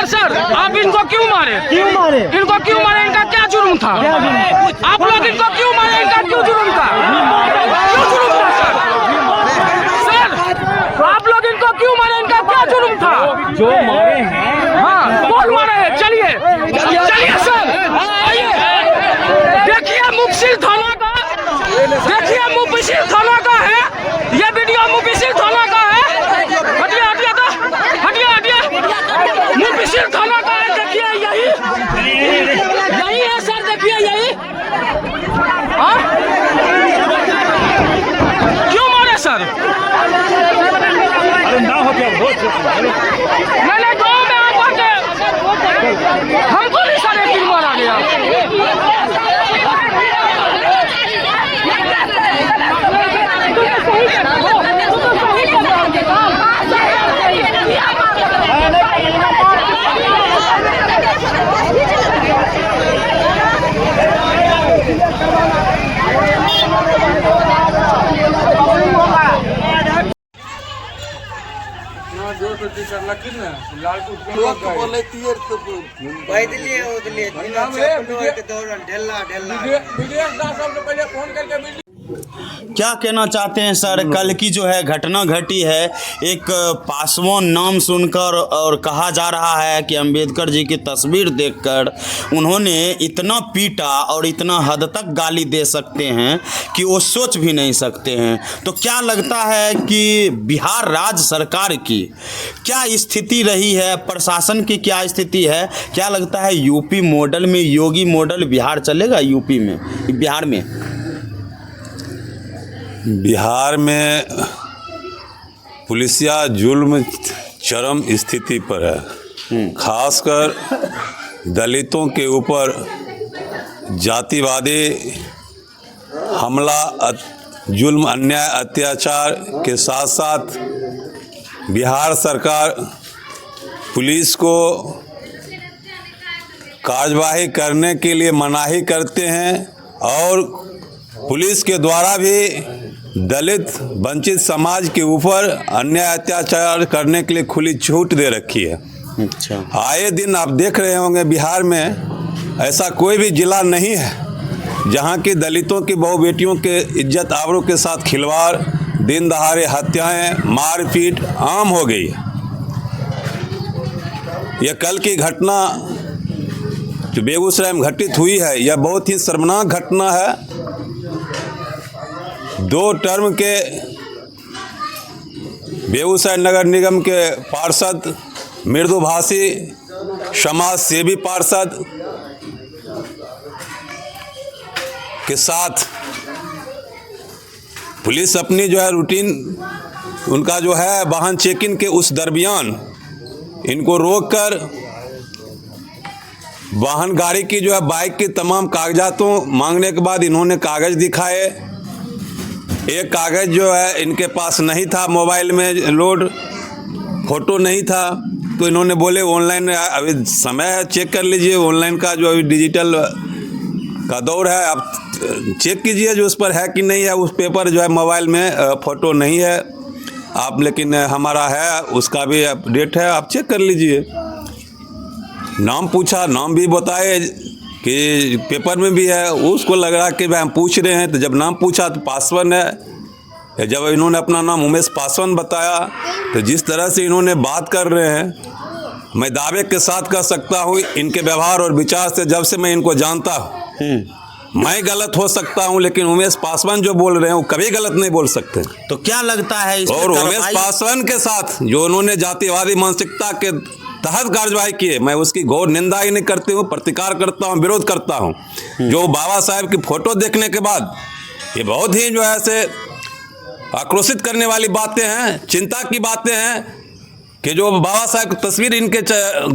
Sir आप इनको क्यों मारे? इनको क्यों मारे? इनका क्या जुर्म था? आप लोग इनको क्यों मारे? इनका क्यों जुर्म था? क्यों जुर्म था सर? आप लोग इनको क्यों मारे? इनका क्या जुर्म था? जो मारे हैं, हाँ कौन मारे हैं? चलिए सर, आइए देखिए मुफस्सिल थाना का, देखिए मुफस्सिल थाना का है ये वीडियो, मुफस्सिल थाना का है। हटिए मुफस्सिल थाना का है, देखिए यही है सर, देखिए यही। हाँ क्यों मारे सर? मैंने गाँव में आकर हमको भी सर एक मारा गया। क्या कहना चाहते हैं सर? कल की जो है घटना घटी है, एक पासवान नाम सुनकर और कहा जा रहा है कि अंबेडकर जी की तस्वीर देखकर उन्होंने इतना पीटा और इतना हद तक गाली दे सकते हैं कि वो सोच भी नहीं सकते हैं। तो क्या लगता है कि बिहार राज्य सरकार की क्या स्थिति रही है, प्रशासन की क्या स्थिति है? क्या लगता है यूपी मॉडल में, योगी मॉडल बिहार चलेगा? यूपी में, बिहार में पुलिसिया जुल्म चरम स्थिति पर है। खासकर दलितों के ऊपर जातिवादी हमला, जुल्म, अन्याय, अत्याचार के साथ साथ बिहार सरकार पुलिस को कार्यवाही करने के लिए मनाही करते हैं और पुलिस के द्वारा भी दलित वंचित समाज के ऊपर अन्याय अत्याचार करने के लिए खुली छूट दे रखी है। अच्छा, आए दिन आप देख रहे होंगे बिहार में ऐसा कोई भी जिला नहीं है जहां की दलितों की बहु बेटियों के इज्जत आबरू के साथ खिलवाड़, दिन दहाड़े हत्याएं, मारपीट आम हो गई। यह कल की घटना जो बेगूसराय में घटित हुई है, यह बहुत ही शर्मनाक घटना है। 2 टर्म के बेगूसराय नगर निगम के पार्षद, मृदुभाषी समाज सेवी पार्षद के साथ पुलिस अपनी जो है रूटीन, उनका जो है वाहन चेकिंग के उस दरमियान इनको रोककर वाहन गाड़ी की जो है बाइक की तमाम कागजातों मांगने के बाद इन्होंने कागज़ दिखाए। एक कागज़ जो है इनके पास नहीं था, मोबाइल में लोड फ़ोटो नहीं था, तो इन्होंने बोले ऑनलाइन अभी समय है, चेक कर लीजिए। ऑनलाइन का जो अभी डिजिटल का दौर है, आप चेक कीजिए जो उस पर है कि नहीं है। उस पेपर जो है मोबाइल में फ़ोटो नहीं है आप, लेकिन हमारा है, उसका भी अपडेट है, आप चेक कर लीजिए। नाम पूछा, नाम भी बताए कि पेपर में भी है। उसको लग रहा कि भाई हम पूछ रहे हैं, तो जब नाम पूछा तो पासवान है। जब इन्होंने अपना नाम उमेश पासवान बताया, तो जिस तरह से इन्होंने बात कर रहे हैं, मैं दावे के साथ कह सकता हूँ इनके व्यवहार और विचार से, जब से मैं इनको जानता हूँ, मैं गलत हो सकता हूं लेकिन उमेश पासवान जो बोल रहे हैं वो कभी गलत नहीं बोल सकते। तो क्या लगता है इस और उमेश पासवान के साथ जो उन्होंने जातिवादी मानसिकता के तहत कार्यवाही की है, मैं उसकी घोर निंदा ही नहीं करती हूँ, प्रतिकार करता हूँ, विरोध करता हूँ। जो बाबा साहेब की फोटो देखने के बाद ये बहुत ही जो है ऐसे आक्रोशित करने वाली बातें हैं, चिंता की बातें हैं कि जो बाबा साहब की तस्वीर, इनके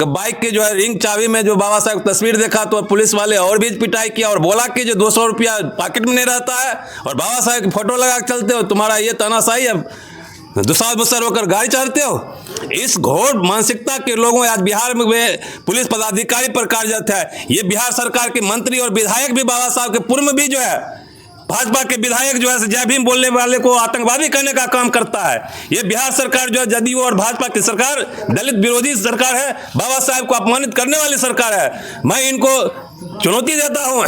बाइक के जो है रिंग चाबी में जो बाबा साहब की तस्वीर देखा तो पुलिस वाले और भी पिटाई किया और बोला कि जो 200 रुपया पॉकेट में नहीं रहता है और बाबा साहब की फोटो लगा के चलते हो, तुम्हारा ये तानाशाही है, दुसाद बुसर होकर गाड़ी चढ़ते हो। इस घोर मानसिकता के लोगों आज बिहार में पुलिस पदाधिकारी पर कार्यरत है। ये बिहार सरकार के मंत्री और विधायक भी बाबा साहब के पूर्व में भी जो है भाजपा के विधायक जो है जय भीम बोलने वाले को आतंकवादी कहने का काम करता है। ये बिहार सरकार जो है जदयू और भाजपा की सरकार दलित विरोधी सरकार है, बाबा साहेब को अपमानित करने वाली सरकार है। मैं इनको चुनौती देता हूँ,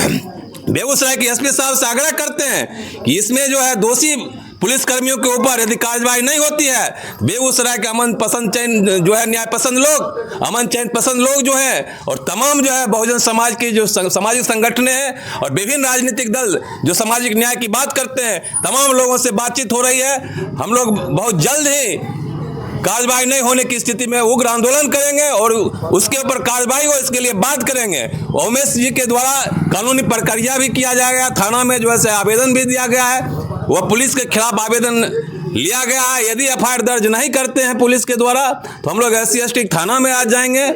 बेगूसराय के एसपी साहब से आग्रह करते हैं कि इसमें जो है दोषी पुलिस कर्मियों के ऊपर यदि कार्रवाई नहीं होती है, बेगूसराय के अमन पसंद चैन जो है न्याय पसंद लोग, अमन चैन पसंद लोग जो है और तमाम जो है बहुजन समाज की जो सामाजिक संगठन हैं और विभिन्न राजनीतिक दल जो सामाजिक न्याय की बात करते हैं, तमाम लोगों से बातचीत हो रही है। हम लोग बहुत जल्द ही कार्रवाई नहीं होने की स्थिति में उग्र आंदोलन करेंगे और उसके ऊपर कार्रवाई हो इसके लिए बात करेंगे। उमेश जी के द्वारा कानूनी प्रक्रिया भी किया जाएगा, थाना में जो है आवेदन भी दिया गया है, वह पुलिस के खिलाफ आवेदन लिया गया है। यदि एफआईआर दर्ज नहीं करते हैं पुलिस के द्वारा तो हम लोग SC/ST थाना में आ जाएंगे।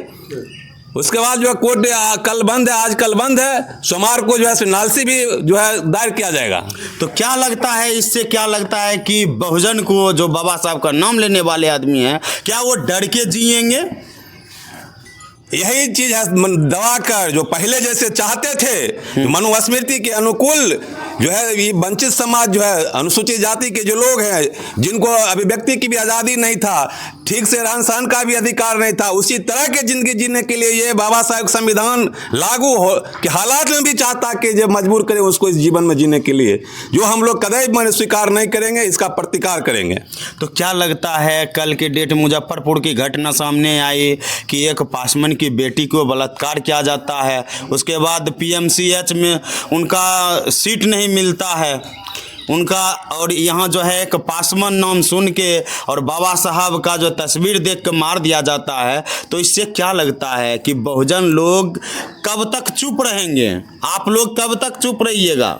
उसके बाद जो है कोर्ट कल बंद है, आज कल बंद है, सोमवार को जो है नालसी भी जो है दायर किया जाएगा। तो क्या लगता है, इससे क्या लगता है कि बहुजन को जो बाबा साहब का नाम लेने वाले आदमी हैं, क्या वो डर के जिएंगे? यही चीज है दबा कर जो पहले जैसे चाहते थे, मनुस्मृति के अनुकूल जो है ये वंचित समाज जो है अनुसूचित जाति के जो लोग हैं, जिनको अभिव्यक्ति की भी आज़ादी नहीं था, ठीक से रहन सहन का भी अधिकार नहीं था, उसी तरह के जिंदगी जीने के लिए ये बाबा साहब संविधान लागू हो के हालात में भी चाहता कि जब मजबूर करें उसको इस जीवन में जीने के लिए, जो हम लोग कदापि स्वीकार नहीं करेंगे, इसका प्रतिकार करेंगे। तो क्या लगता है कल के डेट मुजफ्फरपुर की घटना सामने आई कि एक पासवान की बेटी को बलात्कार किया जाता है, उसके बाद PMCH में उनका सीट नहीं मिलता है उनका, और यहाँ जो है एक पासवान नाम सुन के और बाबा साहब का जो तस्वीर देख के मार दिया जाता है। तो इससे क्या लगता है कि बहुजन लोग कब तक चुप रहेंगे? आप लोग कब तक चुप रहिएगा?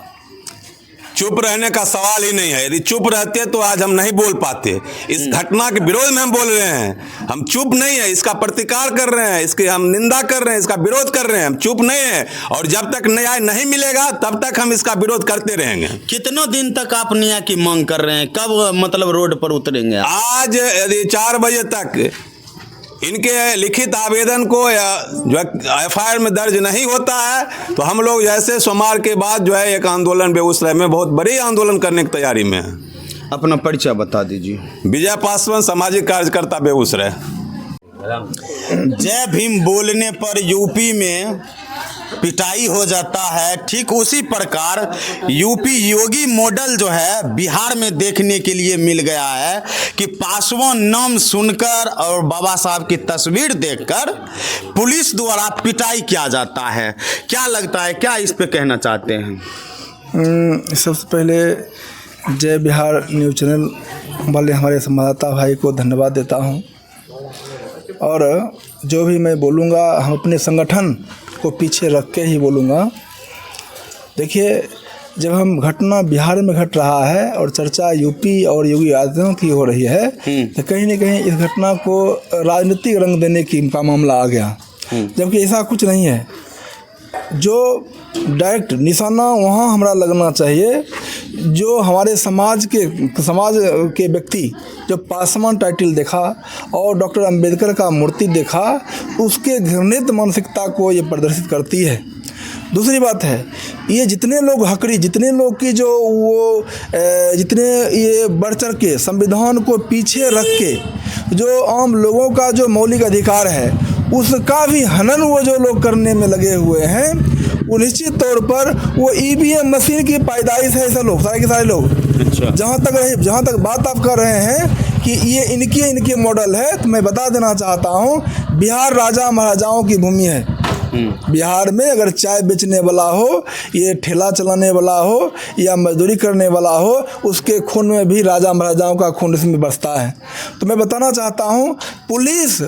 चुप रहने का सवाल ही नहीं है। यदि चुप रहते तो आज हम नहीं बोल पाते। इस घटना के विरोध में हम बोल रहे हैं, हम चुप नहीं है, इसका प्रतिकार कर रहे हैं, इसकी हम निंदा कर रहे हैं, इसका विरोध कर रहे हैं, हम चुप नहीं है। और जब तक न्याय नहीं मिलेगा तब तक हम इसका विरोध करते रहेंगे। कितनों दिन तक आप न्याय की मांग कर रहे हैं? कब मतलब रोड पर उतरेंगे? आज यदि 4 बजे तक इनके लिखित आवेदन को या जो एफआईआर में दर्ज नहीं होता है तो हम लोग जैसे सोमवार के बाद जो है एक आंदोलन बेगूसराय में बहुत बड़ी आंदोलन करने की तैयारी में है। अपना परिचय बता दीजिए। विजय पासवान, सामाजिक कार्यकर्ता, बेगूसराय। जय भीम बोलने पर यूपी में पिटाई हो जाता है, ठीक उसी प्रकार यूपी योगी मॉडल जो है बिहार में देखने के लिए मिल गया है कि पासवान नाम सुनकर और बाबा साहब की तस्वीर देखकर पुलिस द्वारा पिटाई किया जाता है। क्या लगता है, क्या इस पे कहना चाहते हैं? सबसे पहले जय बिहार न्यूज़ चैनल वाले हमारे संवाददाता भाई को धन्यवाद देता हूं, और जो भी मैं बोलूँगा हम अपने संगठन को पीछे रख के ही बोलूँगा। देखिए, जब हम घटना बिहार में घट रहा है और चर्चा यूपी और योगी आदित्यनाथ की हो रही है तो कहीं ना कहीं इस घटना को राजनीतिक रंग देने का मामला आ गया, जबकि ऐसा कुछ नहीं है। जो डायरेक्ट निशाना वहाँ हमारा लगना चाहिए जो हमारे समाज के व्यक्ति जो पासवान टाइटल देखा और डॉक्टर अंबेडकर का मूर्ति देखा, उसके घृणित मानसिकता को ये प्रदर्शित करती है। दूसरी बात है, ये जितने लोग हकड़ी, जितने लोग की जो वो जितने ये बढ़ चढ़ के संविधान को पीछे रख के जो आम लोगों का जो मौलिक अधिकार है उसका भी हनन वो जो लोग करने में लगे हुए हैं, वो निश्चित तौर पर वो EVM मशीन की पैदाइश है। ऐसे लोग, सारे के सारे लोग, जहाँ तक बात आप कर रहे हैं कि ये इनके मॉडल है, तो मैं बता देना चाहता हूँ, बिहार राजा महाराजाओं की भूमि है। बिहार में अगर चाय बेचने वाला हो, ये ठेला चलाने वाला हो या मजदूरी करने वाला हो, उसके खून में भी राजा महाराजाओं का खून इसमें बरसता है। तो मैं बताना चाहता हूँ, पुलिस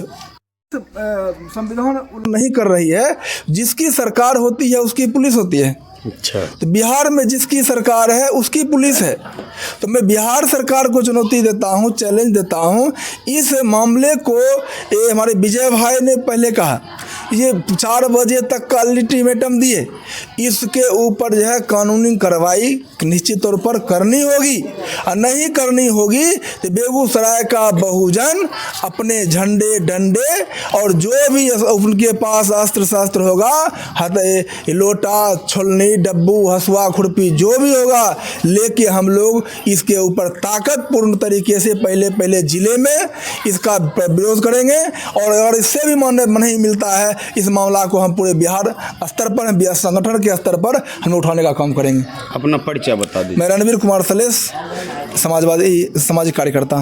संविधान नहीं कर रही है, जिसकी सरकार होती है उसकी पुलिस होती है। अच्छा, तो बिहार में जिसकी सरकार है उसकी पुलिस है। तो मैं बिहार सरकार को चुनौती देता हूँ, चैलेंज देता हूँ, इस मामले को ये हमारे विजय भाई ने पहले कहा, ये 4 बजे तक का अल्टीमेटम दिए, इसके ऊपर जो है कानूनी कार्रवाई निश्चित तौर पर करनी होगी, और नहीं करनी होगी तो बेगूसराय का बहुजन अपने झंडे डंडे और जो भी उनके पास अस्त्र शस्त्र होगा, लोटा छोलनी डब्बू हसुआ खुरपी जो भी होगा लेके हम लोग इसके ऊपर ताकतपूर्ण तरीके से पहले जिले में इसका विरोध करेंगे। और अगर इससे भी मन नहीं मिलता है, इस मामला को हम पूरे बिहार स्तर पर, बिहार संगठन के स्तर पर हम उठाने का काम करेंगे। अपना परिचय बता दीजिए। मैं रणवीर कुमार सलेश, समाजवादी सामाजिक कार्यकर्ता।